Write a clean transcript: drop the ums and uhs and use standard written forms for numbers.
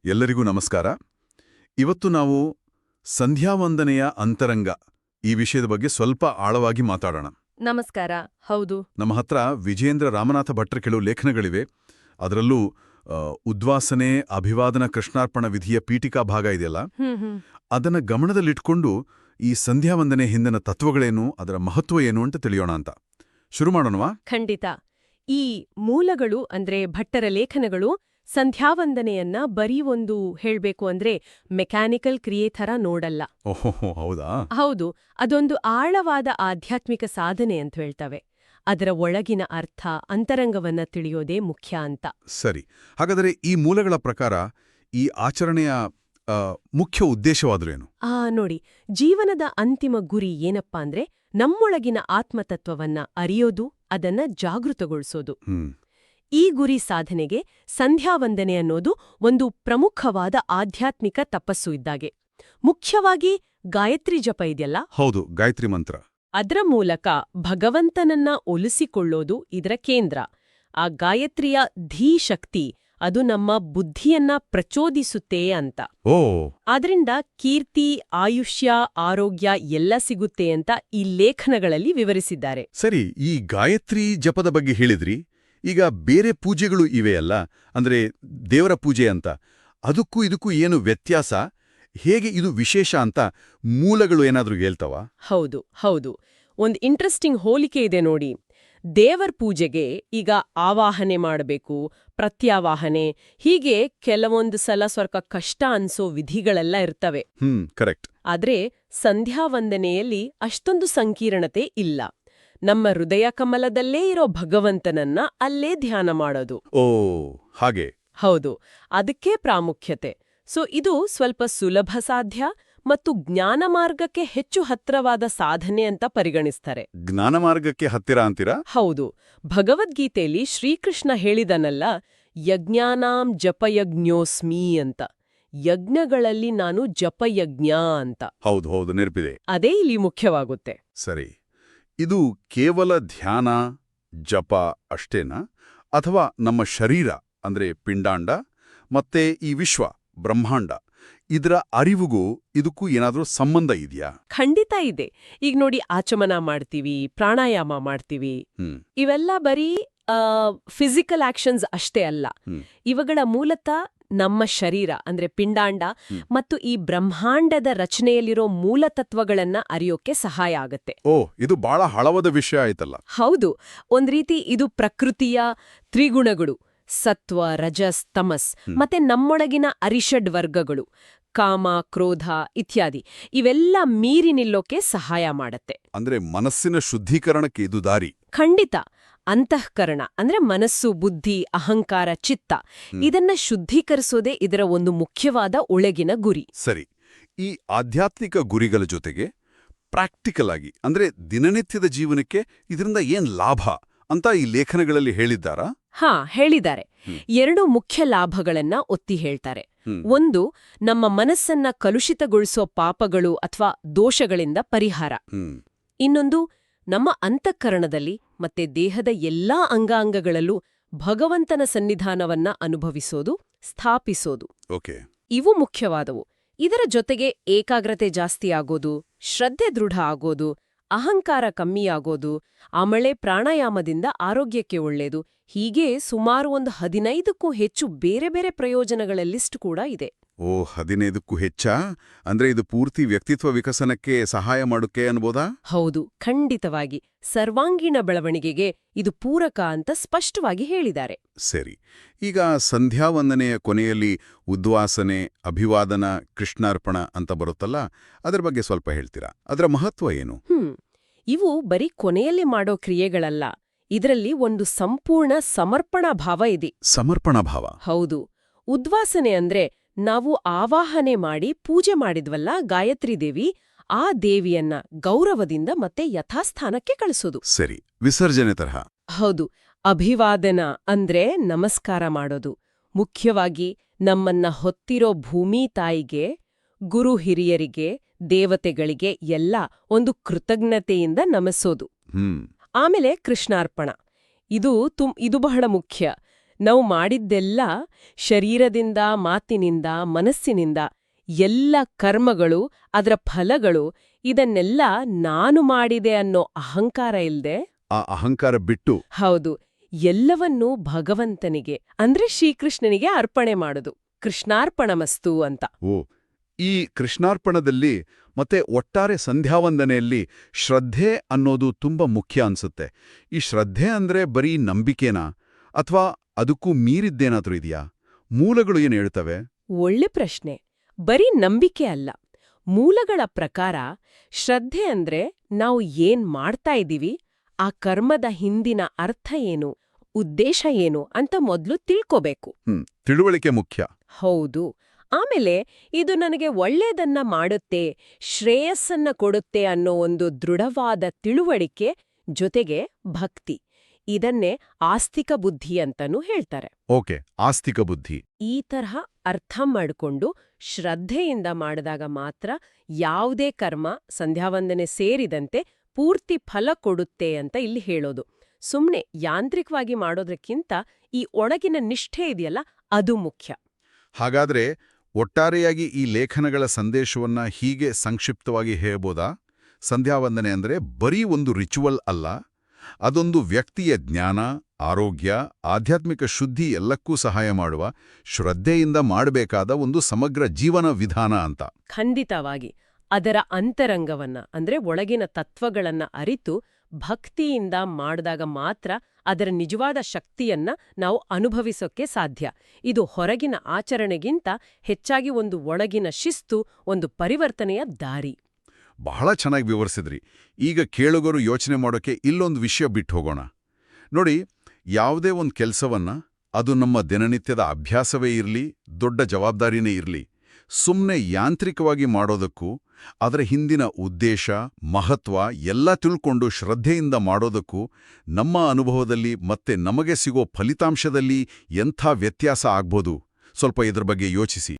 ಎಲ್ಲರಿಗೂ ನಮಸ್ಕಾರ. ಇವತ್ತು ನಾವು ಸಂಧ್ಯಾವಂದನೆಯ ಅಂತರಂಗ ಈ ವಿಷಯದ ಬಗ್ಗೆ ಸ್ವಲ್ಪ ಆಳವಾಗಿ ಮಾತಾಡೋಣ. ನಮಸ್ಕಾರ. ಹೌದು, ನಮ್ಮ ಹತ್ರ ವಿಜೇಂದ್ರ ರಾಮನಾಥ ಭಟ್ರ ಕೆಲವು ಲೇಖನಗಳಿವೆ. ಅದರಲ್ಲೂ ಉದ್ವಾಸನೆ, ಅಭಿವಾದನ, ಕೃಷ್ಣಾರ್ಪಣ ವಿಧಿಯ ಪೀಠಿಕಾ ಭಾಗ ಇದೆಯಲ್ಲ, ಅದನ್ನ ಗಮನದಲ್ಲಿಟ್ಕೊಂಡು ಈ ಸಂಧ್ಯಾವಂದನೆ ಹಿಂದಿನ ತತ್ವಗಳೇನು, ಅದರ ಮಹತ್ವ ಏನು ಅಂತ ತಿಳಿಯೋಣ ಅಂತ ಶುರು ಮಾಡೋಣವಾ? ಖಂಡಿತ. ಈ ಮೂಲಗಳು ಅಂದ್ರೆ ಭಟ್ಟರ ಲೇಖನಗಳು ಸಂಧ್ಯಾವಂದನೆಯನ್ನ ಬರೀ ಒಂದು ಹೇಳ್ಬೇಕು ಅಂದ್ರೆ ಮೆಕ್ಯಾನಿಕಲ್ ಕ್ರಿಯೆ ಥರ ನೋಡಲ್ಲ. ಓಹೋ, ಹೌದಾ? ಹೌದು, ಅದೊಂದು ಆಳವಾದ ಆಧ್ಯಾತ್ಮಿಕ ಸಾಧನೆ ಅಂತ ಹೇಳ್ತವೆ. ಅದರ ಒಳಗಿನ ಅರ್ಥ, ಅಂತರಂಗವನ್ನ ತಿಳಿಯೋದೇ ಮುಖ್ಯ ಅಂತ. ಸರಿ, ಹಾಗಾದರೆ ಈ ಮೂಲಗಳ ಪ್ರಕಾರ ಈ ಆಚರಣೆಯ ಮುಖ್ಯ ಉದ್ದೇಶವಾದ್ರೇನು? ನೋಡಿ, ಜೀವನದ ಅಂತಿಮ ಗುರಿ ಏನಪ್ಪಾ ಅಂದ್ರೆ ನಮ್ಮೊಳಗಿನ ಆತ್ಮತತ್ವವನ್ನ ಅರಿಯೋದು, ಅದನ್ನ ಜಾಗೃತಗೊಳಿಸೋದು. ಈ ಗುರಿ ಸಾಧನೆಗೆ ಸಂಧ್ಯಾವಂದನೆ ಅನ್ನೋದು ಒಂದು ಪ್ರಮುಖವಾದ ಆಧ್ಯಾತ್ಮಿಕ ತಪಸ್ಸು ಇದ್ದಾಗೆ. ಮುಖ್ಯವಾಗಿ ಗಾಯತ್ರಿ ಜಪ ಇದೆಯಲ್ಲ, ಹೌದು, ಗಾಯತ್ರಿ ಮಂತ್ರ. ಅದರ ಮೂಲಕ ಭಗವಂತನನ್ನ ಒಲಿಸಿಕೊಳ್ಳೋದು ಇದರ ಕೇಂದ್ರ. ಆ ಗಾಯತ್ರಿಯ ಧೀಶಕ್ತಿ ಅದು ನಮ್ಮ ಬುದ್ಧಿಯನ್ನ ಪ್ರಚೋದಿಸುತ್ತೆ ಅಂತ. ಆದ್ರಿಂದ ಕೀರ್ತಿ, ಆಯುಷ್ಯ, ಆರೋಗ್ಯ ಎಲ್ಲ ಸಿಗುತ್ತೆ ಅಂತ ಈ ಲೇಖನಗಳಲ್ಲಿ ವಿವರಿಸಿದ್ದಾರೆ. ಸರಿ, ಈ ಗಾಯತ್ರಿ ಜಪದ ಬಗ್ಗೆ ಹೇಳಿದ್ರಿ. ಈಗ ಬೇರೆ ಪೂಜೆಗಳು ಇವೆಯಲ್ಲ, ಅಂದ್ರೆ ದೇವರ ಪೂಜೆ ಅಂತ, ಅದಕ್ಕೂ ಇದಕ್ಕೂ ಏನು ವ್ಯತ್ಯಾಸ, ಹೇಗೆ ಇದು ವಿಶೇಷ ಅಂತ ಮೂಲಗಳು ಏನಾದ್ರೂ ಹೇಳ್ತವ? ಹೌದು. ಒಂದು ಇಂಟ್ರೆಸ್ಟಿಂಗ್ ಹೋಲಿಕೆ ಇದೆ ನೋಡಿ. ದೇವರ ಪೂಜೆಗೆ ಈಗ ಆವಾಹನೆ ಮಾಡಬೇಕು, ಪ್ರತ್ಯಾವಾಹನೆ, ಹೀಗೆ ಕೆಲವೊಂದು ಸಲ ಸ್ವಲ್ಪ ಕಷ್ಟ ಅನ್ಸೋ ವಿಧಿಗಳೆಲ್ಲ ಇರ್ತವೆ. ಕರೆಕ್ಟ್. ಆದ್ರೆ ಸಂಧ್ಯಾವಂದನೆಯಲ್ಲಿ ಅಷ್ಟೊಂದು ಸಂಕೀರ್ಣತೆ ಇಲ್ಲ. ನಮ್ಮ ಹೃದಯ ಕಮಲದಲ್ಲೇ ಇರೋ ಭಗವಂತನನ್ನ ಅಲ್ಲೇ ಧ್ಯಾನ ಮಾಡೋದು. ಹಾಗೆ. ಹೌದು, ಅದಕ್ಕೆ ಪ್ರಾಮುಖ್ಯತೆ. ಇದು ಸ್ವಲ್ಪ ಸುಲಭ ಸಾಧ್ಯ ಮತ್ತು ಜ್ಞಾನ ಮಾರ್ಗಕ್ಕೆ ಹೆಚ್ಚು ಹತ್ರವಾದ ಸಾಧನೆ ಅಂತ ಪರಿಗಣಿಸ್ತಾರೆ. ಜ್ಞಾನ ಮಾರ್ಗಕ್ಕೆ ಹತ್ತಿರ ಅಂತೀರಾ? ಹೌದು. ಭಗವದ್ಗೀತೆಯಲ್ಲಿ ಶ್ರೀಕೃಷ್ಣ ಹೇಳಿದನಲ್ಲ, ಯಜ್ಞಾನಾಂ ಜಪಯಜ್ಞೋಸ್ಮಿ ಅಂತ. ಯಜ್ಞಗಳಲ್ಲಿ ನಾನು ಜಪಯಜ್ಞ ಅಂತ. ಹೌದು, ನೆನಪಿದೆ. ಅದೇ ಇಲ್ಲಿ ಮುಖ್ಯವಾಗುತ್ತೆ. ಸರಿ, ಇದು ಕೇವಲ ಧ್ಯಾನ, ಜಪ ಅಷ್ಟೇನಾ, ಅಥವಾ ನಮ್ಮ ಶರೀರ ಅಂದ್ರೆ ಪಿಂಡಾಂಡ ಮತ್ತೆ ಈ ವಿಶ್ವ ಬ್ರಹ್ಮಾಂಡ ಇದರ ಅರಿವಿಗೂ ಇದಕ್ಕೂ ಏನಾದ್ರೂ ಸಂಬಂಧ ಇದೆಯಾ? ಖಂಡಿತ ಇದೆ. ಈಗ ನೋಡಿ, ಆಚಮನ ಮಾಡ್ತೀವಿ, ಪ್ರಾಣಾಯಾಮ ಮಾಡ್ತೀವಿ, ಇವೆಲ್ಲ ಬರೀ ಫಿಸಿಕಲ್ ಆಕ್ಷನ್ಸ್ ಅಷ್ಟೇ ಅಲ್ಲ. ಇವುಗಳ ಮೂಲತಃ ನಮ್ಮ ಶರೀರ ಅಂದ್ರೆ ಪಿಂಡಾಂಡ ಮತ್ತು ಈ ಬ್ರಹ್ಮಾಂಡದ ರಚನೆಯಲ್ಲಿರೋ ಮೂಲತತ್ವಗಳನ್ನ ಅರಿಯೋಕೆ ಸಹಾಯ ಆಗತ್ತೆ. ಇದು ಬಹಳ ಹಳವಾದ ವಿಷಯ ಆಯ್ತಲ್ಲ. ಹೌದು, ಒಂದ್ ರೀತಿ ಇದು ಪ್ರಕೃತಿಯ ತ್ರಿಗುಣಗಳು, ಸತ್ವ, ರಜಸ್, ತಮಸ್, ಮತ್ತೆ ನಮ್ಮೊಳಗಿನ ಅರಿಷಡ್ ವರ್ಗಗಳು, ಕಾಮ, ಕ್ರೋಧ ಇತ್ಯಾದಿ, ಇವೆಲ್ಲ ಮೀರಿ ನಿಲ್ಲೋಕೆ ಸಹಾಯ ಮಾಡತ್ತೆ. ಅಂದ್ರೆ ಮನಸ್ಸಿನ ಶುದ್ಧೀಕರಣಕ್ಕೆ ಇದು ದಾರಿ. ಖಂಡಿತ. ಅಂತಃಕರಣ ಅಂದ್ರೆ ಮನಸ್ಸು, ಬುದ್ಧಿ, ಅಹಂಕಾರ, ಚಿತ್ತ, ಇದನ್ನ ಶುದ್ಧೀಕರಿಸೋದೇ ಇದರ ಒಂದು ಮುಖ್ಯವಾದ ಒಳಗಿನ ಗುರಿ. ಸರಿ, ಈ ಆಧ್ಯಾತ್ಮಿಕ ಗುರಿಗಳ ಜೊತೆಗೆ ಪ್ರಾಕ್ಟಿಕಲ್ ಆಗಿ ಅಂದ್ರೆ ದಿನನಿತ್ಯದ ಜೀವನಕ್ಕೆ ಇದರಿಂದ ಏನ್ ಲಾಭ ಅಂತ ಈ ಲೇಖನಗಳಲ್ಲಿ ಹೇಳಿದ್ದಾರಾ? ಹೇಳಿದ್ದಾರೆ. 2 ಮುಖ್ಯ ಲಾಭಗಳನ್ನ ಒತ್ತಿ ಹೇಳ್ತಾರೆ. ಒಂದು, ನಮ್ಮ ಮನಸ್ಸನ್ನ ಕಲುಷಿತಗೊಳಿಸೋ ಪಾಪಗಳು ಅಥವಾ ದೋಷಗಳಿಂದ ಪರಿಹಾರ. ಇನ್ನೊಂದು, ನಮ್ಮ ಅಂತಃಕರಣದಲ್ಲಿ ಮತ್ತೆ ದೇಹದ ಎಲ್ಲಾ ಅಂಗಾಂಗಗಳಲ್ಲೂ ಭಗವಂತನ ಸನ್ನಿಧಾನವನ್ನ ಅನುಭವಿಸೋದು, ಸ್ಥಾಪಿಸೋದು. ಇವು ಮುಖ್ಯವಾದವು. ಇದರ ಜೊತೆಗೆ ಏಕಾಗ್ರತೆ ಜಾಸ್ತಿ ಆಗೋದು, ಶ್ರದ್ಧೆ ದೃಢ ಆಗೋದು, ಅಹಂಕಾರ ಕಮ್ಮಿಯಾಗೋದು, ಆಮೇಲೆ ಪ್ರಾಣಾಯಾಮದಿಂದ ಆರೋಗ್ಯಕ್ಕೆ ಒಳ್ಳೆಯದು, ಹೀಗೆ ಸುಮಾರು ಒಂದು 15ಕ್ಕೂ ಹೆಚ್ಚು ಬೇರೆ ಬೇರೆ ಪ್ರಯೋಜನಗಳ ಲಿಸ್ಟ್ ಕೂಡ ಇದೆ. 15ಕ್ಕೂ ಹೆಚ್ಚಾ? ಅಂದ್ರೆ ಇದು ಪೂರ್ತಿ ವ್ಯಕ್ತಿತ್ವ ವಿಕಸನಕ್ಕೆ ಸಹಾಯ ಮಾಡುತ್ತೆ ಅನ್ಬೋದಾ? ಹೌದು, ಖಂಡಿತವಾಗಿ. ಸರ್ವಾಂಗೀಣ ಬೆಳವಣಿಗೆಗೆ ಇದು ಪೂರಕ ಅಂತ ಸ್ಪಷ್ಟವಾಗಿ ಹೇಳಿದ್ದಾರೆ. ಸರಿ, ಈಗ ಸಂಧ್ಯಾವಂದನೆಯ ಕೊನೆಯಲ್ಲಿ ಉದ್ವಾಸನೆ, ಅಭಿವಾದನ, ಕೃಷ್ಣಾರ್ಪಣ ಅಂತ ಬರುತ್ತಲ್ಲ, ಅದರ ಬಗ್ಗೆ ಸ್ವಲ್ಪ ಹೇಳ್ತೀರಾ? ಅದರ ಮಹತ್ವ ಏನು? ಇವು ಬರೀ ಕೊನೆಯಲ್ಲಿ ಮಾಡೋ ಕ್ರಿಯೆಗಳಲ್ಲ. ಇದರಲ್ಲಿ ಒಂದು ಸಂಪೂರ್ಣ ಸಮರ್ಪಣಾ ಭಾವ ಇದೆ. ಸಮರ್ಪಣಾ ಭಾವ? ಹೌದು. ಉದ್ವಾಸನೆ ಅಂದ್ರೆ ನಾವು ಆವಾಹನೆ ಮಾಡಿ ಪೂಜೆ ಮಾಡಿದ್ವಲ್ಲ ಗಾಯತ್ರಿ ದೇವಿ, ಆ ದೇವಿಯನ್ನ ಗೌರವದಿಂದ ಮತ್ತೆ ಯಥಾಸ್ಥಾನಕ್ಕೆ ಕಳಿಸೋದು. ಸರಿ, ವಿಸರ್ಜನೆ ತರಹ? ಹೌದು. ಅಭಿವಾದನ ಅಂದ್ರೆ ನಮಸ್ಕಾರ ಮಾಡೋದು. ಮುಖ್ಯವಾಗಿ ನಮ್ಮನ್ನ ಹೊತ್ತಿರೋ ಭೂಮಿ ತಾಯಿಗೆ, ಗುರು ಹಿರಿಯರಿಗೆ, ದೇವತೆಗಳಿಗೆ ಎಲ್ಲ ಒಂದು ಕೃತಜ್ಞತೆಯಿಂದ ನಮಿಸೋದು. ಆಮೇಲೆ ಕೃಷ್ಣಾರ್ಪಣ. ಇದು ಬಹಳ ಮುಖ್ಯ. ನಾವು ಮಾಡಿದ್ದೆಲ್ಲ ಶರೀರದಿಂದ, ಮಾತಿನಿಂದ, ಮನಸ್ಸಿನಿಂದ ಎಲ್ಲ ಕರ್ಮಗಳು, ಅದರ ಫಲಗಳು, ಇದನ್ನೆಲ್ಲ ನಾನು ಮಾಡಿದೆ ಅನ್ನೋ ಅಹಂಕಾರ ಇಲ್ದೆ, ಆ ಅಹಂಕಾರ ಬಿಟ್ಟು ಹೌದು, ಎಲ್ಲವನ್ನೂ ಭಗವಂತನಿಗೆ ಅಂದ್ರೆ ಶ್ರೀಕೃಷ್ಣನಿಗೆ ಅರ್ಪಣೆ ಮಾಡೋದು. ಕೃಷ್ಣಾರ್ಪಣಮಸ್ತು ಅಂತ. ಓ, ಈ ಕೃಷ್ಣಾರ್ಪಣದಲ್ಲಿ ಮತ್ತೆ ಒಟ್ಟಾರೆ ಸಂಧ್ಯಾವಂದನೆಯಲ್ಲಿ ಶ್ರದ್ಧೆ ಅನ್ನೋದು ತುಂಬ ಮುಖ್ಯ ಅನ್ಸುತ್ತೆ. ಈ ಶ್ರದ್ಧೆ ಅಂದ್ರೆ ಬರೀ ನಂಬಿಕೆನಾ ಅಥವಾ ಅದಕ್ಕೂ ಮೀರಿದ್ದೇನಾದ್ರೂ ಇದೆಯಾ? ಮೂಲಗಳು ಏನು ಹೇಳ್ತವೆ? ಒಳ್ಳೆ ಪ್ರಶ್ನೆ. ಬರೀ ನಂಬಿಕೆ ಅಲ್ಲ. ಮೂಲಗಳ ಪ್ರಕಾರ ಶ್ರದ್ಧೆ ಅಂದ್ರೆ ನಾವು ಏನ್ ಮಾಡ್ತಾ ಇದ್ದೀವಿ, ಆ ಕರ್ಮದ ಹಿಂದಿನ ಅರ್ಥ ಏನು, ಉದ್ದೇಶ ಏನು ಅಂತ ಮೊದ್ಲು ತಿಳ್ಕೋಬೇಕು. ತಿಳುವಳಿಕೆ ಮುಖ್ಯ. ಹೌದು. ಆಮೇಲೆ ಇದು ನನಗೆ ಒಳ್ಳೇದನ್ನ ಮಾಡುತ್ತೆ, ಶ್ರೇಯಸ್ಸನ್ನ ಕೊಡುತ್ತೆ ಅನ್ನೋ ಒಂದು ದೃಢವಾದ ತಿಳುವಳಿಕೆ ಜೊತೆಗೆ ಭಕ್ತಿ. ಇದನ್ನೇ ಆಸ್ತಿಕ ಬುದ್ಧಿ ಅಂತನೂ ಹೇಳ್ತಾರೆ. ಓಕೆ, ಆಸ್ತಿಕ ಬುದ್ಧಿ. ಈ ತರಹ ಅರ್ಥ ಮಾಡಿಕೊಂಡು ಶ್ರದ್ಧೆಯಿಂದ ಮಾಡಿದಾಗ ಮಾತ್ರ ಯಾವುದೇ ಕರ್ಮ, ಸಂಧ್ಯಾವಂದನೆ ಸೇರಿದಂತೆ ಪೂರ್ತಿ ಫಲ ಕೊಡುತ್ತೆ ಅಂತ ಇಲ್ಲಿ ಹೇಳೋದು. ಸುಮ್ನೆ ಯಾಂತ್ರಿಕವಾಗಿ ಮಾಡೋದ್ರಕ್ಕಿಂತ ಈ ಒಳಗಿನ ನಿಷ್ಠೆ ಇದೆಯಲ್ಲ, ಅದು ಮುಖ್ಯ. ಹಾಗಾದ್ರೆ ಒಟ್ಟಾರೆಯಾಗಿ ಈ ಲೇಖನಗಳ ಸಂದೇಶವನ್ನ ಹೀಗೆ ಸಂಕ್ಷಿಪ್ತವಾಗಿ ಹೇಳ್ಬೋದಾ? ಸಂಧ್ಯಾವಂದನೆ ಅಂದ್ರೆ ಬರೀ ಒಂದು ರಿಚುವಲ್ ಅಲ್ಲ, ಅದೊಂದು ವ್ಯಕ್ತಿಯ ಜ್ಞಾನ, ಆರೋಗ್ಯ, ಆಧ್ಯಾತ್ಮಿಕ ಶುದ್ಧಿ ಎಲ್ಲಕ್ಕೂ ಸಹಾಯ ಮಾಡುವ, ಶ್ರದ್ಧೆಯಿಂದ ಮಾಡಬೇಕಾದ ಒಂದು ಸಮಗ್ರ ಜೀವನ ವಿಧಾನ ಅಂತ. ಖಂಡಿತವಾಗಿ. ಅದರ ಅಂತರಂಗವನ್ನ ಅಂದ್ರೆ ಒಳಗಿನ ತತ್ವಗಳನ್ನ ಅರಿತು ಭಕ್ತಿಯಿಂದ ಮಾಡಿದಾಗ ಮಾತ್ರ ಅದರ ನಿಜವಾದ ಶಕ್ತಿಯನ್ನ ನಾವು ಅನುಭವಿಸೋಕೆ ಸಾಧ್ಯ. ಇದು ಹೊರಗಿನ ಆಚರಣೆಗಿಂತ ಹೆಚ್ಚಾಗಿ ಒಂದು ಒಳಗಿನ ಶಿಸ್ತು, ಒಂದು ಪರಿವರ್ತನೆಯ ದಾರಿ. ಬಹಳ ಚೆನ್ನಾಗಿ ವಿವರಿಸಿದ್ರಿ. ಈಗ ಕೇಳುಗರು ಯೋಚನೆ ಮಾಡೋಕೆ ಇಲ್ಲೊಂದು ವಿಷಯ ಬಿಟ್ಟು ಹೋಗೋಣ. ನೋಡಿ, ಯಾವುದೇ ಒಂದು ಕೆಲಸವನ್ನ, ಅದು ನಮ್ಮ ದಿನನಿತ್ಯದ ಅಭ್ಯಾಸವೇ ಇರಲಿ, ದೊಡ್ಡ ಜವಾಬ್ದಾರಿನೇ ಇರಲಿ, ಸುಮ್ಮನೆ ಯಾಂತ್ರಿಕವಾಗಿ ಮಾಡೋದಕ್ಕೂ ಅದರ ಹಿಂದಿನ ಉದ್ದೇಶ, ಮಹತ್ವ ಎಲ್ಲ ತಿಳ್ಕೊಂಡು ಶ್ರದ್ಧೆಯಿಂದ ಮಾಡೋದಕ್ಕೂ ನಮ್ಮ ಅನುಭವದಲ್ಲಿ ಮತ್ತೆ ನಮಗೆ ಸಿಗೋ ಫಲಿತಾಂಶದಲ್ಲಿ ಎಂಥ ವ್ಯತ್ಯಾಸ ಆಗ್ಬೋದು? ಸ್ವಲ್ಪ ಇದ್ರ ಬಗ್ಗೆ ಯೋಚಿಸಿ.